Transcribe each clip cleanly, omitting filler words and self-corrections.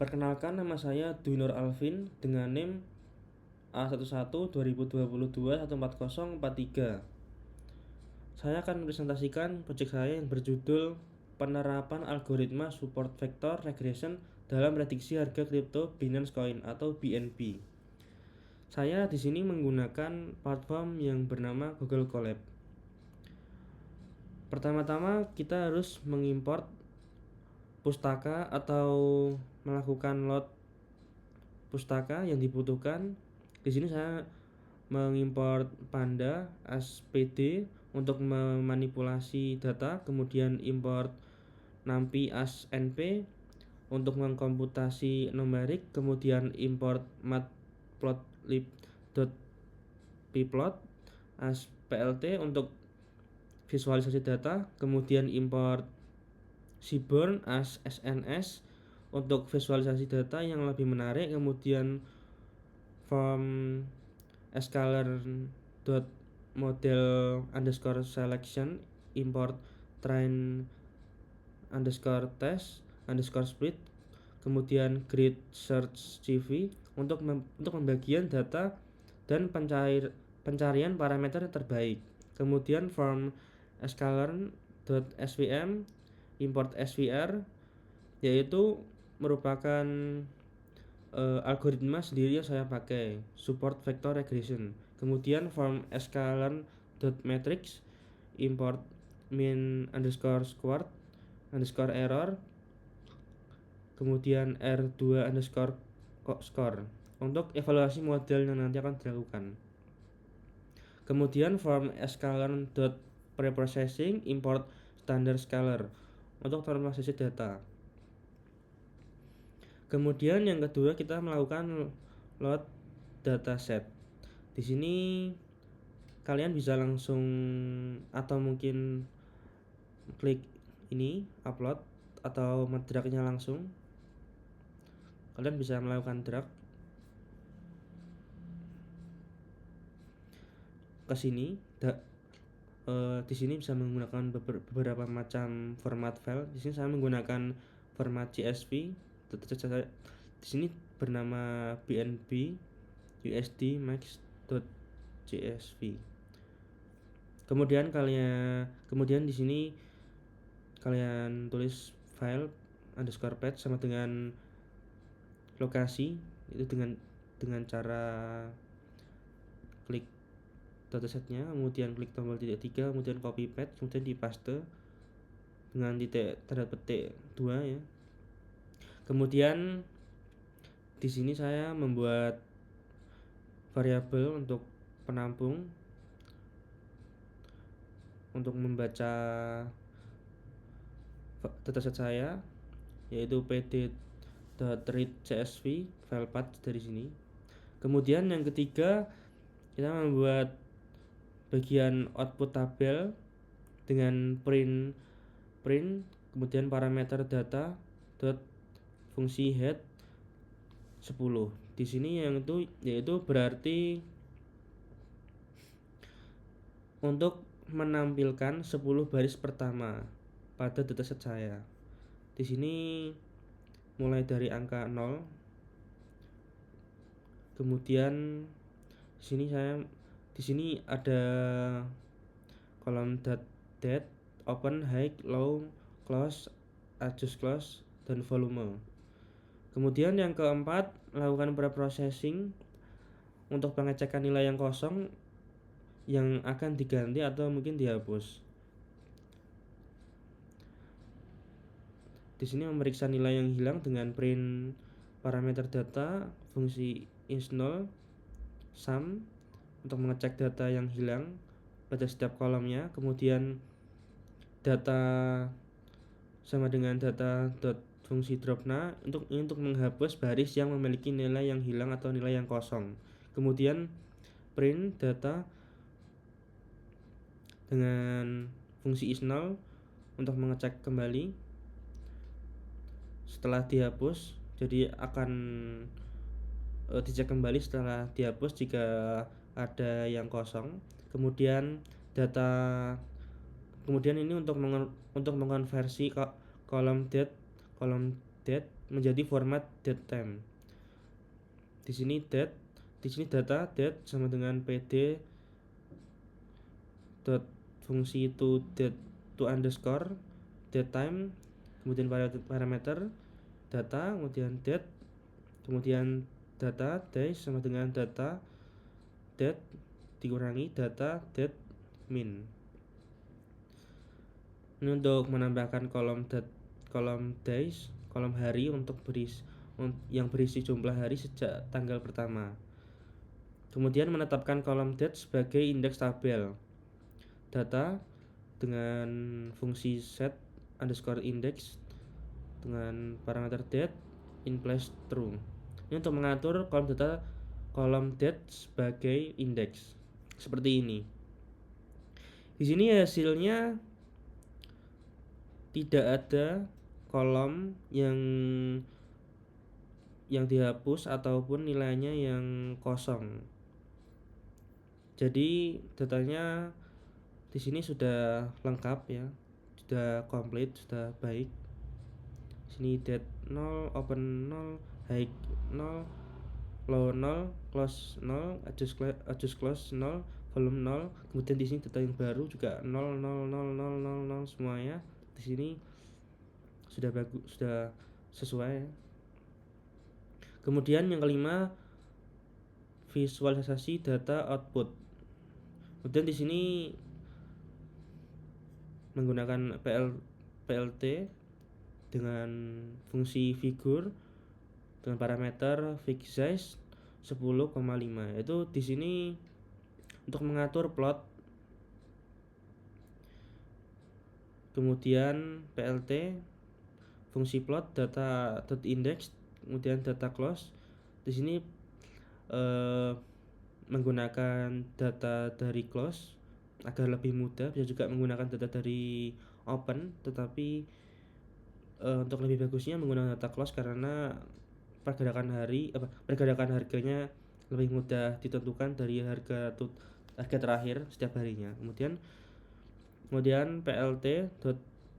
Perkenalkan, nama saya Dwi Nur Alvin dengan NIM A11 2022 1404043. Saya akan mempresentasikan proyek saya yang berjudul Penerapan Algoritma Support Vector Regression dalam Prediksi Harga Kripto Binance Coin atau BNB. Saya di sini menggunakan platform yang bernama Google Colab. Pertama-tama kita harus mengimport pustaka atau melakukan load pustaka yang dibutuhkan. Di sini saya mengimport Panda ASPD untuk memanipulasi data, kemudian import NumPy ASNP untuk mengkomputasi numerik, kemudian import matplotlib.pyplot ASPLT untuk visualisasi data, kemudian import Seaborn SNS untuk visualisasi data yang lebih menarik, kemudian from scalar.model_selection import train_test_split, kemudian grid search CV untuk pembagian data dan pencarian parameter terbaik, kemudian from scalar.svm import SVR, yaitu merupakan algoritma sendiri yang saya pakai, support vector regression. Kemudian from scalar.matrix import mean_squared_error, kemudian R2_score untuk evaluasi model yang nanti akan dilakukan. Kemudian from scalar.preprocessing import standard scalar untuk normalisasi data. Kemudian yang kedua, kita melakukan load dataset. Di sini kalian bisa langsung atau mungkin klik ini upload atau drag-nya langsung. Kalian bisa melakukan drag ke sini. Di sini bisa menggunakan beberapa macam format file. Di sini saya menggunakan format CSV. Di sini bernama BNB USD max.csv. Kemudian di sini kalian tulis file _path sama dengan lokasi, itu dengan cara klik datasetnya, kemudian klik tombol titik 3, kemudian copy paste, kemudian di paste dengan tanda petik 2 ya. Kemudian di sini saya membuat variabel untuk penampung untuk membaca dataset saya, yaitu pd.read.csv file path dari sini. Kemudian yang ketiga, kita membuat bagian output tabel dengan print kemudian parameter data fungsi head 10. Di sini yaitu berarti untuk menampilkan 10 baris pertama pada dataset saya. Di sini mulai dari angka 0. Kemudian di sini ada kolom date, open, high, low, close, adjust close, dan volume. Kemudian yang keempat, lakukan preprocessing untuk pengecekan nilai yang kosong yang akan diganti atau mungkin dihapus. Di sini memeriksa nilai yang hilang dengan print parameter data fungsi is0 sum untuk mengecek data yang hilang pada setiap kolomnya. Kemudian data sama dengan data fungsi dropna untuk menghapus baris yang memiliki nilai yang hilang atau nilai yang kosong. Kemudian print data dengan fungsi is0 untuk mengecek kembali setelah dihapus, jadi akan dicek kembali setelah dihapus jika ada yang kosong. Kemudian ini untuk mengkonversi kolom date, kolom date menjadi format datetime. Di sini data date sama dengan pd dot fungsi to date to underscore datetime, kemudian parameter data, kemudian date, kemudian data days sama dengan data date dikurangi data date min. Ini untuk menambahkan kolom days, kolom hari yang berisi jumlah hari sejak tanggal pertama. Kemudian menetapkan kolom date sebagai indeks tabel data dengan fungsi set underscore index dengan parameter date in place true. Ini untuk mengatur kolom date sebagai indeks seperti ini. Di sini hasilnya tidak ada kolom yang dihapus ataupun nilainya yang kosong. Jadi datanya di sini sudah lengkap ya, sudah komplit, sudah baik. Sini date 0, open 0, high 0, low 0, close 0, adjust close 0, volume 0. Kemudian di sini data yang baru juga 0 0 0 0 0 0 semuanya. Di sini sudah bagus, sudah sesuai. Kemudian yang kelima, visualisasi data output. Kemudian di sini menggunakan PLT dengan fungsi figur dengan parameter fix size 10,5. Itu di sini untuk mengatur plot. Kemudian PLT fungsi plot data .index, kemudian data close. Di sini menggunakan data dari close agar lebih mudah. Bisa juga menggunakan data dari open, tetapi untuk lebih bagusnya menggunakan data close karena pergerakan harganya lebih mudah ditentukan dari harga terakhir setiap harinya. Kemudian PLT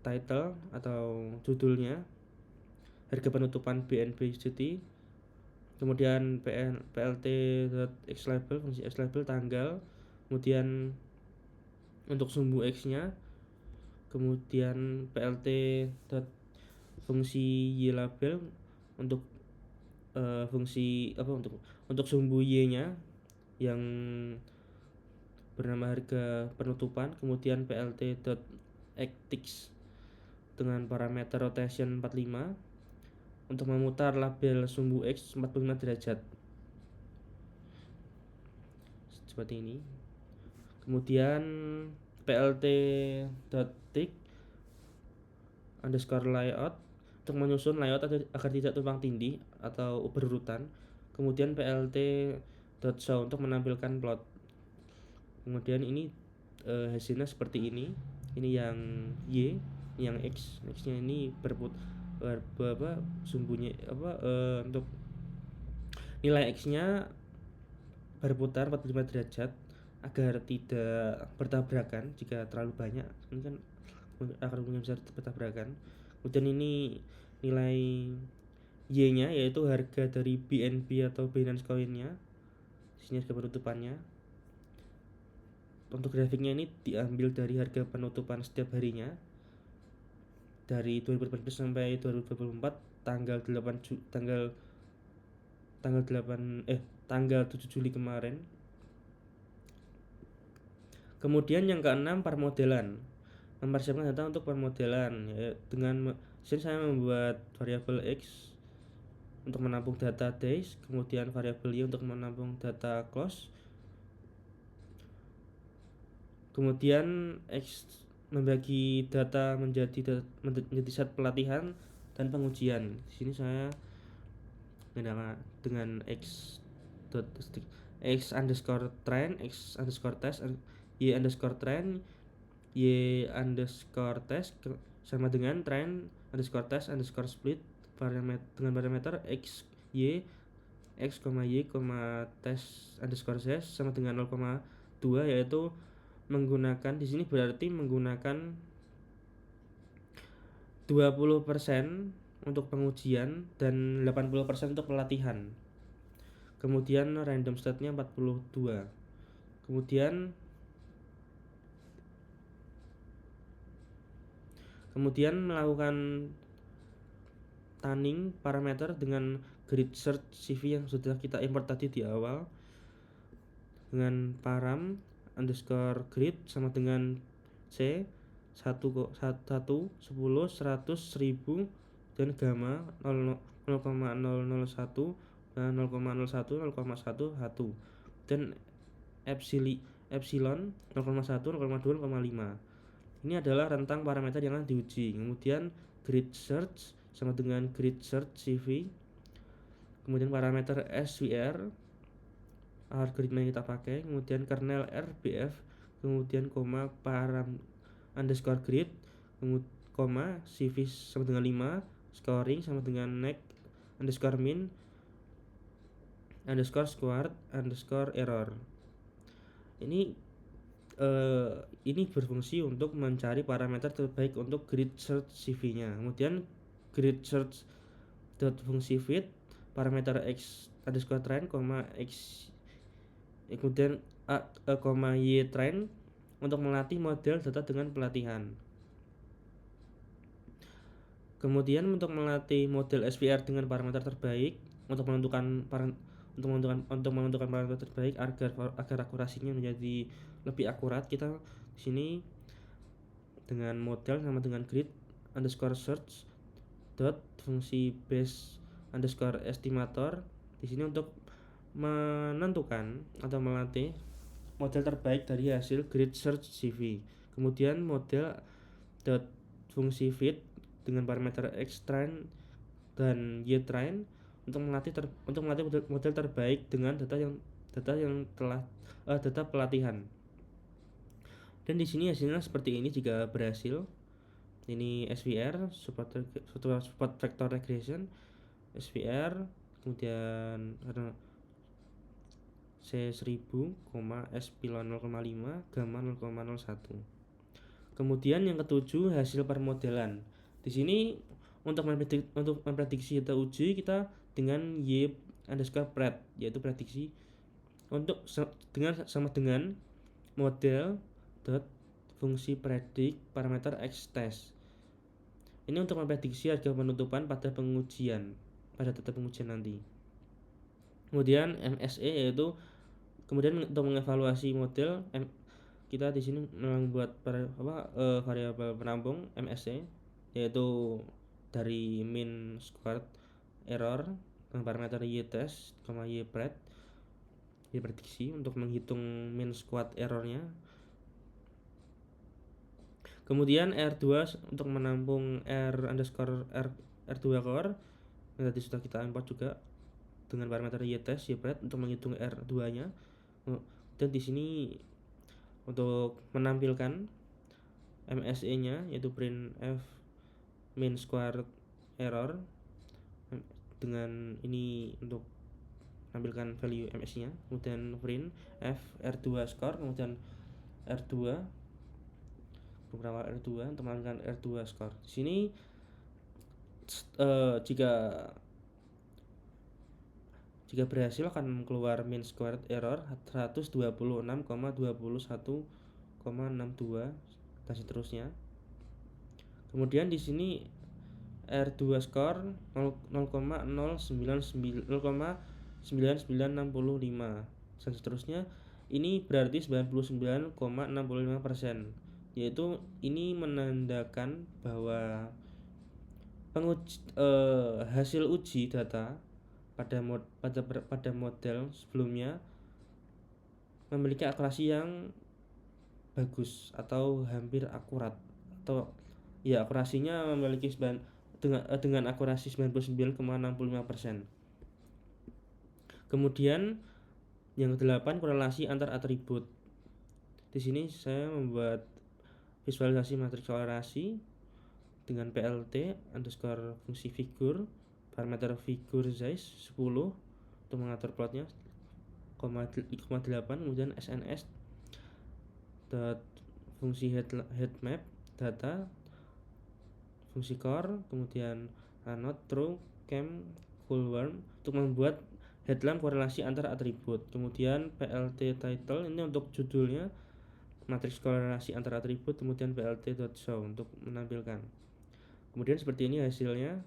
title atau judulnya, harga penutupan BNB City. Kemudian PLT xlabel, fungsi xlabel tanggal. Kemudian untuk sumbu x nya, kemudian PLT fungsi y label untuk fungsi untuk sumbu y nya yang bernama harga penutupan. Kemudian PLT @x dengan parameter rotation 45 untuk memutar label sumbu x 45 derajat seperti ini. Kemudian PLT .tick underscore layout untuk menyusun layout agar tidak tumpang tindih atau berurutan. Kemudian PLT .show untuk menampilkan plot. Kemudian ini hasilnya seperti ini. Ini yang y, yang x nya ini sumbunya untuk nilai x nya berputar 45 derajat agar tidak bertabrakan. Jika terlalu banyak ini kan akan bisa bertabrakan. Kemudian ini nilai y nya yaitu harga dari BNB atau Binance Coin nya. Di sini harga penutupannya. Untuk grafiknya ini diambil dari harga penutupan setiap harinya dari 2018 sampai 2024 tanggal 7 Juli kemarin. Kemudian yang keenam, permodelan. Mempersiapkan data untuk permodelan ya, dengan sini saya membuat variabel x untuk menampung data days, kemudian variabel y untuk menampung data close. Kemudian x membagi data menjadi set pelatihan dan pengujian. Di sini saya dengan x underscore trend, x underscore test, y underscore trend, y underscore test sama dengan trend underscore test underscore split dengan parameter x y test underscore z sama dengan 0,2, yaitu menggunakan di sini berarti menggunakan 20% untuk pengujian dan 80% untuk pelatihan. Kemudian random state-nya 42. Kemudian melakukan tuning parameter dengan grid search CV yang sudah kita import tadi di awal, dengan param underscore grid sama dengan C 1, 10, 100, 1000 dan gamma 0,001 dan 0,01, 0,1 dan epsilon 0,1, 0,2, 0,5. Ini adalah rentang parameter yang akan diuji. Kemudian grid search sama dengan grid search CV. Kemudian parameter SVR algoritma yang kita pakai. Kemudian kernel RBF. Kemudian koma param underscore grid. Koma CV sama dengan 5. Scoring sama dengan next underscore min underscore squared underscore error. Ini berfungsi untuk mencari parameter terbaik untuk grid search CV-nya. Kemudian grid search dot fungsi fit parameter x underscore trend, x kemudian y trend untuk melatih model data dengan pelatihan. Kemudian untuk melatih model SVR dengan parameter terbaik untuk menentukan parameter terbaik agar akurasinya menjadi lebih akurat, kita di sini dengan model sama dengan grid underscore search dot fungsi base underscore estimator di sini untuk menentukan atau melatih model terbaik dari hasil grid search CV. Kemudian model dot fungsi fit dengan parameter x train dan y train untuk melatih model terbaik dengan data pelatihan. Dan di sini hasilnya seperti ini jika berhasil. Ini SVR support vector regression SVR, kemudian C1000, epsilon 0,5, gamma 0,01. Kemudian yang ketujuh hasil permodelan. Di sini untuk memprediksi atau uji kita dengan y underscore pred, yaitu prediksi untuk sama dengan model dot fungsi predik parameter x test. Ini untuk memprediksi harga penutupan pada data pengujian nanti. Kemudian MSE yaitu kemudian untuk mengevaluasi model kita di sini membuat variabel penampung MSE yaitu dari mean squared error dengan parameter y test, y pred, y prediksi untuk menghitung mean squared errornya. Kemudian R2 untuk menampung R2 core yang tadi sudah kita import juga dengan parameter y test, y pred untuk menghitung R2 nya. Dan di sini untuk menampilkan MSE nya yaitu print f mean squared error dengan ini untuk menampilkan value MSE nya. Kemudian print f R2 score, kemudian R2 beberapa R2 untuk menampilkan R2 score. Di sini jika berhasil akan keluar mean squared error 126,21,62 dan seterusnya. Kemudian di sini R2 score 0,0995 dan seterusnya. Ini berarti 99,65%, yaitu ini menandakan bahwa hasil uji data pada model sebelumnya memiliki akurasi yang bagus atau hampir akurat, atau ya akurasinya memiliki dengan akurasi 99,65%. Kemudian yang ke-8 korelasi antar atribut. Di sini saya membuat visualisasi matriks korelasi dengan plt underscore fungsi figur parameter figur size 10 untuk mengatur plotnya, 8, kemudian sns dot fungsi head map data fungsi core, kemudian Anot, true, cam, full worm untuk membuat headlamp korelasi antar atribut. Kemudian PLT title ini untuk judulnya, matriks korelasi antar atribut, kemudian plt.show untuk menampilkan. Kemudian seperti ini hasilnya,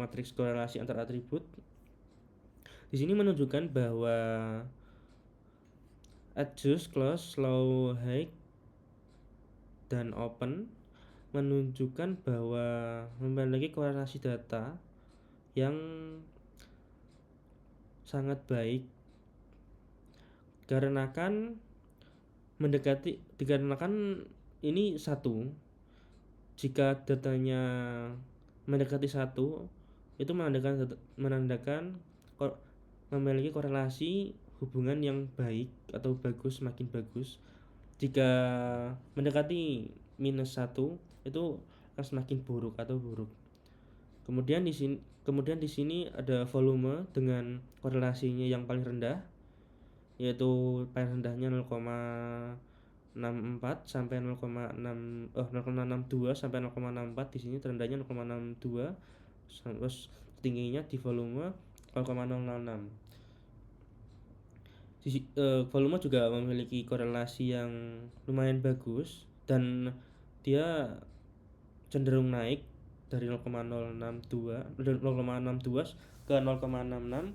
matriks korelasi antar atribut. Di sini menunjukkan bahwa adjust, close, low, high, dan open menunjukkan bahwa memiliki korelasi data yang sangat baik dikarenakan ini satu, jika datanya mendekati satu itu menandakan memiliki korelasi hubungan yang baik atau bagus, semakin bagus. Jika mendekati minus satu itu akan semakin buruk atau buruk. Kemudian di sini ada volume dengan korelasinya yang paling rendah, yaitu paling rendahnya 0,64 sampai 0,62 sampai 0,64. Di sini terendahnya 0,62, terus tingginya di volume 0,006. Volume juga memiliki korelasi yang lumayan bagus dan dia cenderung naik dari 0,062 ke 0,66.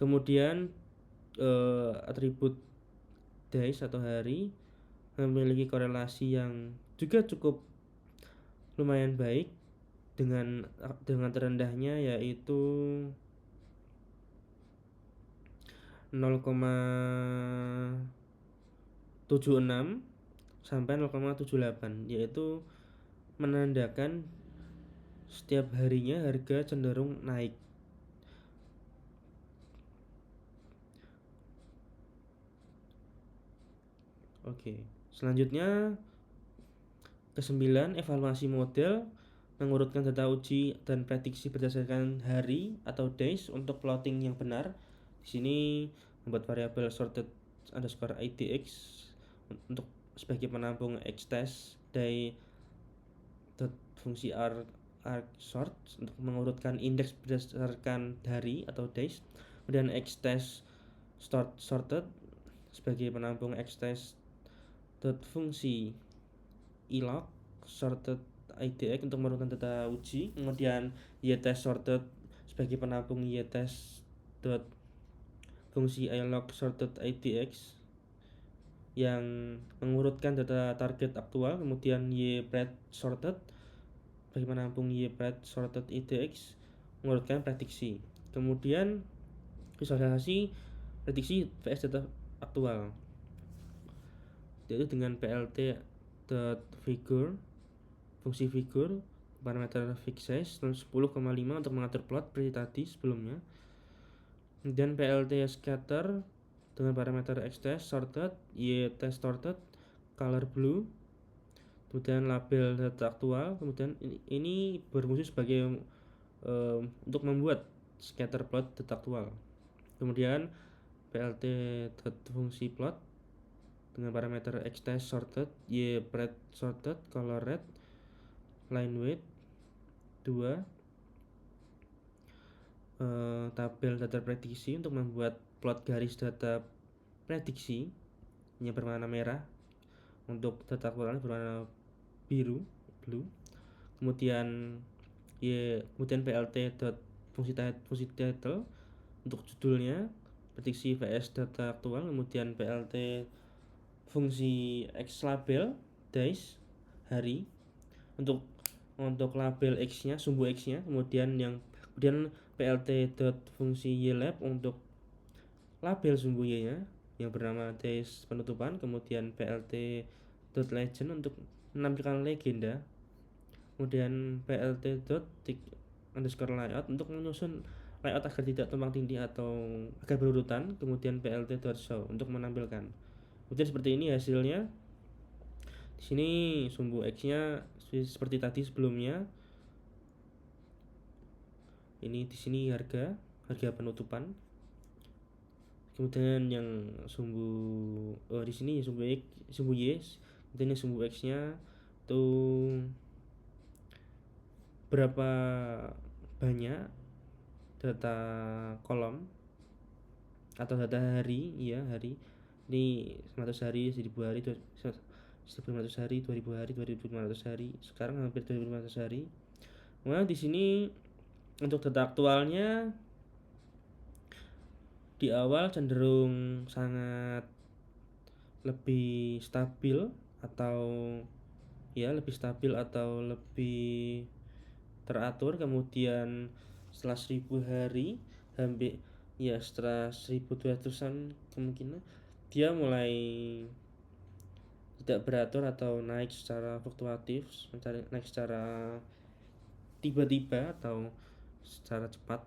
Kemudian atribut days atau hari memiliki korelasi yang juga cukup lumayan baik dengan terendahnya yaitu 0,76 sampai 0,78, yaitu menandakan setiap harinya harga cenderung naik. Oke, selanjutnya ke-9, evaluasi model, mengurutkan data uji dan prediksi berdasarkan hari atau days untuk plotting yang benar. Di sini membuat variabel sorted underscore idx untuk sebagai penampung xtest dari fungsi arc sort untuk mengurutkan indeks berdasarkan hari atau days. Kemudian xtest sorted sebagai penampung xtest fungsi ilog sorted idx untuk mengurutkan data uji. Kemudian ytest sorted sebagai penampung ytest fungsi ilog sorted idx yang mengurutkan data target aktual. Kemudian ypred sorted sebagai penampung ypred sorted idx mengurutkan prediksi. Kemudian visualisasi prediksi vs data aktual, yaitu dengan plt figure, fungsi figure, parameter fixed size 10,5 untuk mengatur plot seperti tadi sebelumnya. Kemudian plt scatter dengan parameter xtest sorted, ytest sorted, color blue, kemudian label data aktual. Kemudian ini berfungsi sebagai untuk membuat scatter plot data aktual. Kemudian plt fungsi plot dengan parameter xtest sorted, ypred sorted, color red, line weight 2, tabel data prediksi untuk membuat plot garis data prediksi yang berwarna merah, untuk data aktualnya berwarna biru, blue. Kemudian plt fungsi title untuk judulnya, prediksi vs data aktual. Kemudian plt fungsi x label days hari untuk label x nya, sumbu x nya. Kemudian plt fungsi ylab untuk label sumbu y nya yang bernama days penutupan. Kemudian plt legend untuk menampilkan legenda. Kemudian plt underscore layout untuk menyusun layout agar tidak tumpang tindih atau agar berurutan. Kemudian plt show untuk menampilkan. Kemudian seperti ini hasilnya. Di sini sumbu x-nya seperti tadi sebelumnya. Ini di sini harga penutupan. Kemudian yang di sini sumbu y, kemudian sumbu x-nya itu berapa banyak data kolom atau data hari, hari ini 100 hari, 1000 hari, 1500 hari, 2000 hari, 2500 hari, sekarang hampir 2500 hari. Nah, di sini untuk data aktualnya di awal cenderung sangat lebih stabil atau lebih teratur. Kemudian setelah 1000 hari setelah 1200-an kemungkinan dia mulai tidak beratur atau naik secara fluktuatif, naik secara tiba-tiba atau secara cepat.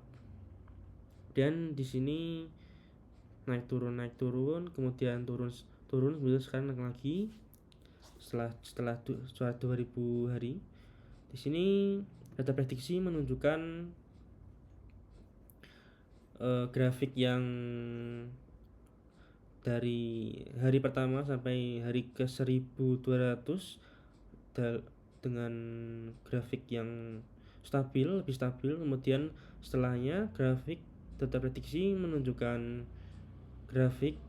Dan di sini naik turun, kemudian turun, kemudian sekarang naik lagi setelah 2000 hari. Di sini data prediksi menunjukkan grafik yang dari hari pertama sampai hari ke 1200 dengan grafik yang lebih stabil. Kemudian setelahnya grafik data prediksi menunjukkan grafik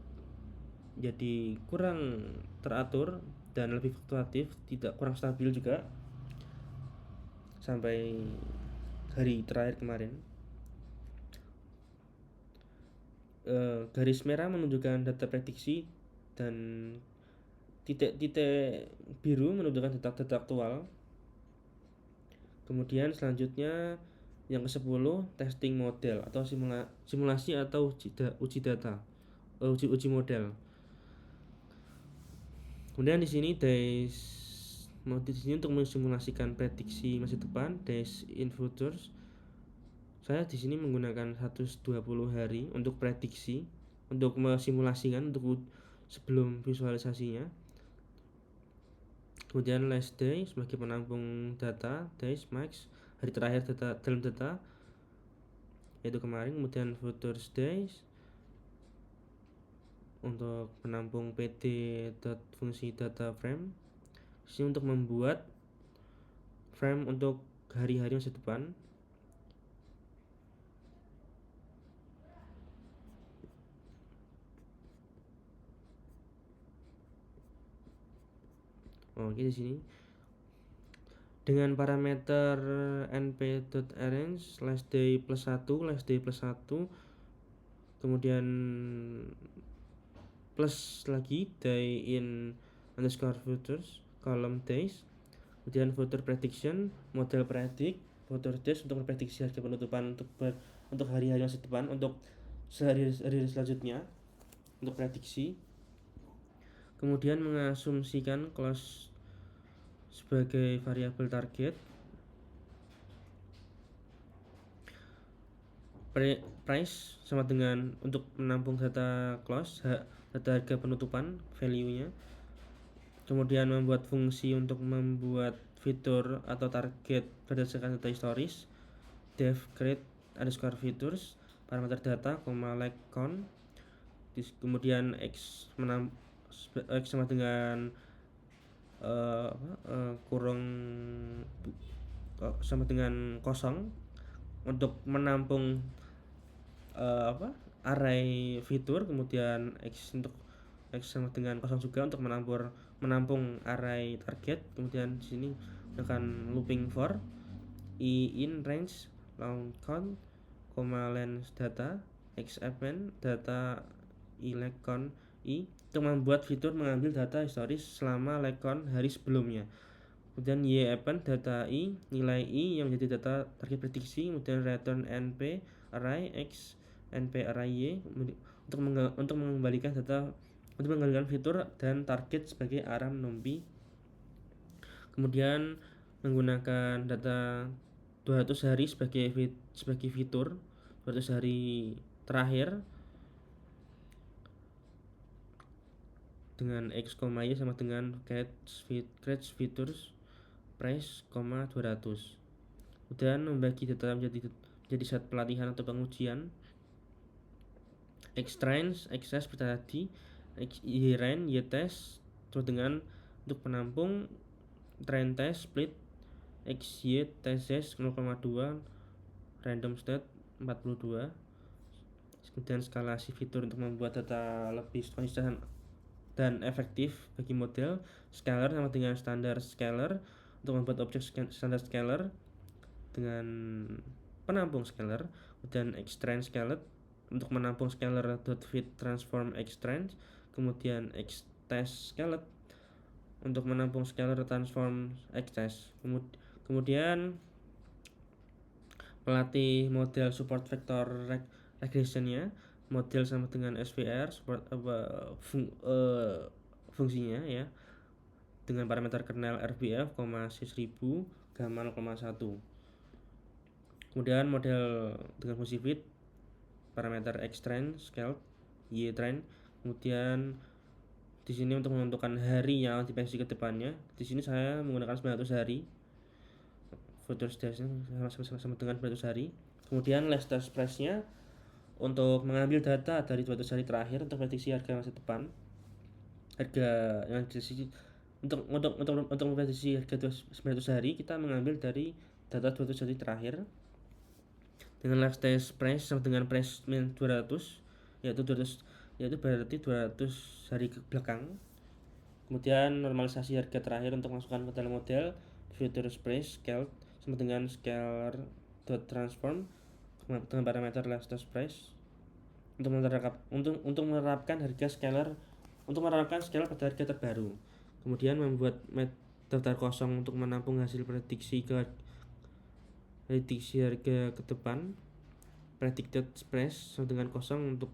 jadi kurang teratur dan lebih fluktuatif, kurang stabil juga sampai hari terakhir kemarin. Garis merah menunjukkan data prediksi dan titik-titik biru menunjukkan data aktual. Kemudian selanjutnya yang ke-10 testing model atau simulasi atau uji model. Kemudian di sini untuk mensimulasikan prediksi masa depan, days in futures. Saya di sini menggunakan 120 hari untuk prediksi, untuk mensimulasikan untuk sebelum visualisasinya. Kemudian last day sebagai penampung data, days max hari terakhir dalam data yaitu kemarin. Kemudian futures days untuk penampung PD fungsi data frame. Ini untuk membuat frame untuk hari-hari masa depan. Oke, di sini dengan parameter np.arrange last day plus 1, kemudian plus lagi day in underscore futures column days, kemudian future prediction model predict future days untuk memprediksi harga penutupan untuk hari-hari masa depan, untuk sehari selanjutnya untuk prediksi. Kemudian mengasumsikan close sebagai variabel target. Price sama dengan untuk menampung data close, data harga penutupan, value-nya. Kemudian membuat fungsi untuk membuat fitur atau target berdasarkan data historis, dev create underscore features parameter data, like count. Kemudian x sama dengan kurang sama dengan kosong untuk menampung array fitur. Kemudian x sama dengan kosong juga untuk menampung array target. Kemudian di sini akan looping for i in range long count, length data, x append data i like count i untuk membuat fitur mengambil data historis selama like count hari sebelumnya. Kemudian y append data i, nilai i yang menjadi data target prediksi. Kemudian return np array x np array y untuk mengembalikan fitur dan target sebagai aram numpy. Kemudian menggunakan data 200 hari sebagai fitur 200 hari terakhir dengan x, y sama dengan catch features price, 200. Kemudian membagi data menjadi set pelatihan atau pengujian. X train, x test seperti tadi, x y run, y test sama dengan untuk penampung train test split XY TZ 0,2 random state 42. Kemudian skalasi fitur untuk membuat data lebih konsisten dan efektif bagi model. Scalar sama dengan standar scalar untuk membuat objek standar scalar dengan penampung scalar. Kemudian xtrans scalar untuk menampung scalar .fit transform xtrans. Kemudian xtest scalar untuk menampung scalar transform xtest. Kemudian pelatih model support vector regressionnya, model sama dengan SVR support fungsinya ya, dengan parameter kernel RBF, C1000, gamma 0,1. Kemudian model dengan fungsi fit, parameter xtrain, scaled, ytrain. Kemudian di sini untuk menentukan hari yang diprediksi ke depannya, di sini saya menggunakan 900 hari. Future stage sama dengan 900 hari. Kemudian last test price-nya untuk mengambil data dari 200 hari terakhir untuk prediksi harga masa depan. Harga yang diprediksi untuk memprediksi harga 900 hari, kita mengambil dari data 200 hari terakhir dengan last test price sama dengan price min 200, yaitu berarti 200 hari ke belakang. Kemudian normalisasi harga terakhir untuk masukkan ke dalam model future price scaled sama dengan scalar transform dengan parameter last test price untuk menerapkan harga scalar pada harga terbaru. Kemudian membuat daftar kosong untuk menampung hasil prediksi harga ke depan, predicted price sama dengan kosong untuk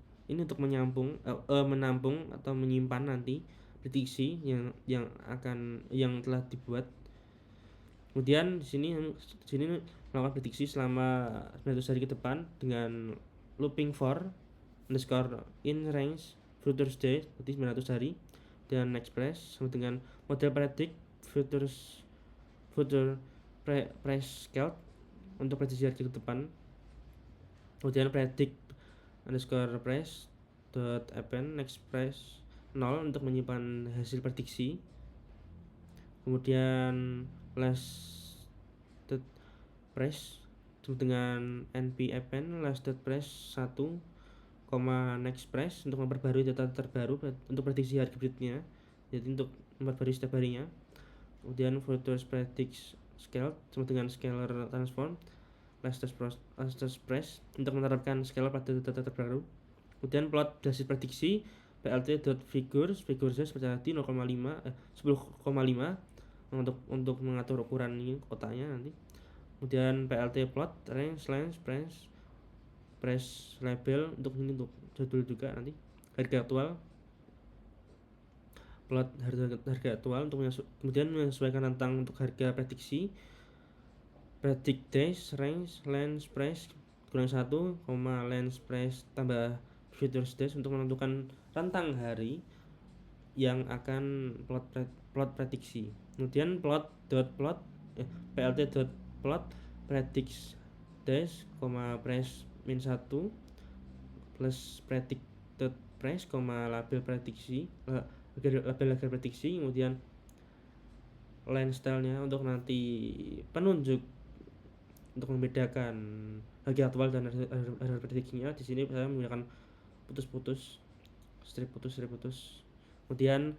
menampung atau menyimpan nanti prediksi yang telah dibuat. Kemudian di sini melakukan prediksi selama 900 hari ke depan dengan looping for underscore in range future state berarti 900 hari, dan next price sama dengan model predict future price scaled untuk prediksi harga ke depan. Kemudian predict underscore price dot append next price 0 untuk menyimpan hasil prediksi. Kemudian last dot price dengan np append last dot price 1, next price untuk memperbarui data terbaru untuk prediksi harga berikutnya, jadi untuk memperbarui setiap harinya. Kemudian future predict scale sama dengan scalar transform last test price untuk menerapkan scalar pada data terbaru. Kemudian plot hasil prediksi plt.figures berarti 10,5 untuk mengatur ukuran ini kotaknya nanti. Kemudian plt plot range length price label untuk jadwal juga nanti. Harga aktual, plot harga aktual untuk kemudian menyesuaikan rentang untuk harga prediksi. Predict days range length price kurang 1, length price tambah future days untuk menentukan rentang hari yang akan plot prediksi. Kemudian plt.plot predict days, price min 1 plus predict price, label prediksi label harga prediksi. Kemudian line style-nya untuk nanti penunjuk untuk membedakan harga aktual dan harga prediksinya. Di sini saya menggunakan strip putus. Kemudian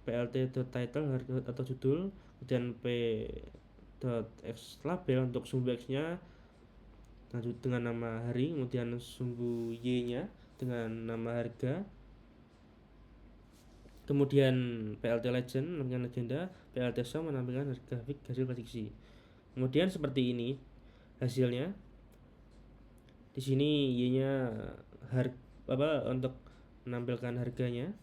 plt.title harga atau judul, kemudian p.x label untuk sumbu x-nya dengan nama hari, kemudian sumbu y-nya dengan nama harga. Kemudian plt legend menampilkan legenda, plt sum menampilkan harga grafik hasil prediksi. Kemudian seperti ini hasilnya. Di sini y-nya untuk menampilkan harganya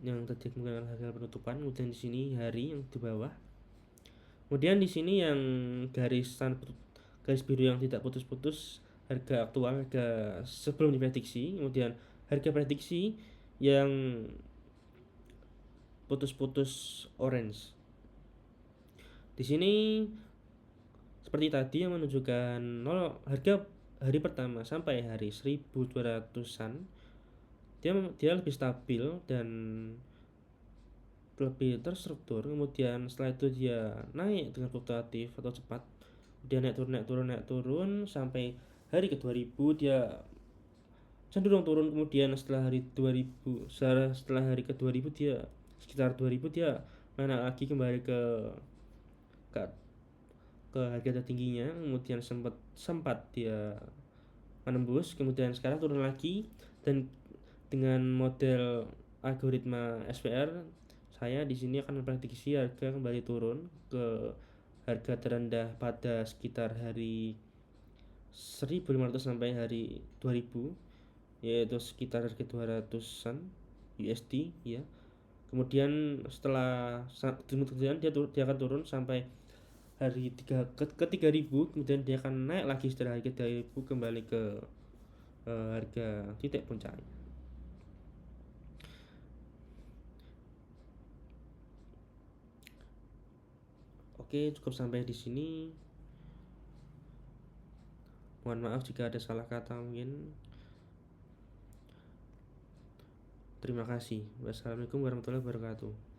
yang tadi menggunakan harga penutupan. Kemudian di sini hari yang di bawah. Kemudian di sini yang garis biru yang tidak putus-putus harga aktual, harga sebelum diprediksi. Kemudian harga prediksi yang putus-putus orange. Di sini seperti tadi yang menunjukkan harga hari pertama sampai hari 1200-an dia lebih stabil dan lebih terstruktur, kemudian setelah itu dia naik dengan fluktuatif atau cepat, dia naik turun naik turun naik turun sampai hari ke 2000 dia cenderung turun, kemudian setelah hari 2000 setelah hari ke 2000 dia sekitar 2000 dia naik lagi kembali ke ke harga tertingginya, kemudian sempat sempat dia menembus, kemudian sekarang turun lagi. Dan dengan model algoritma SPR, saya di sini akan memprediksi harga kembali turun ke harga terendah pada sekitar hari 1500 sampai hari 2000, yaitu sekitar harga 200-an USD ya. Kemudian setelah kemudian dia akan turun sampai hari ke 3000, kemudian dia akan naik lagi setelah hari ke 3000 kembali ke harga titik puncak. Oke, cukup sampai di sini. Mohon maaf jika ada salah kata mungkin. Terima kasih. Wassalamualaikum warahmatullahi wabarakatuh.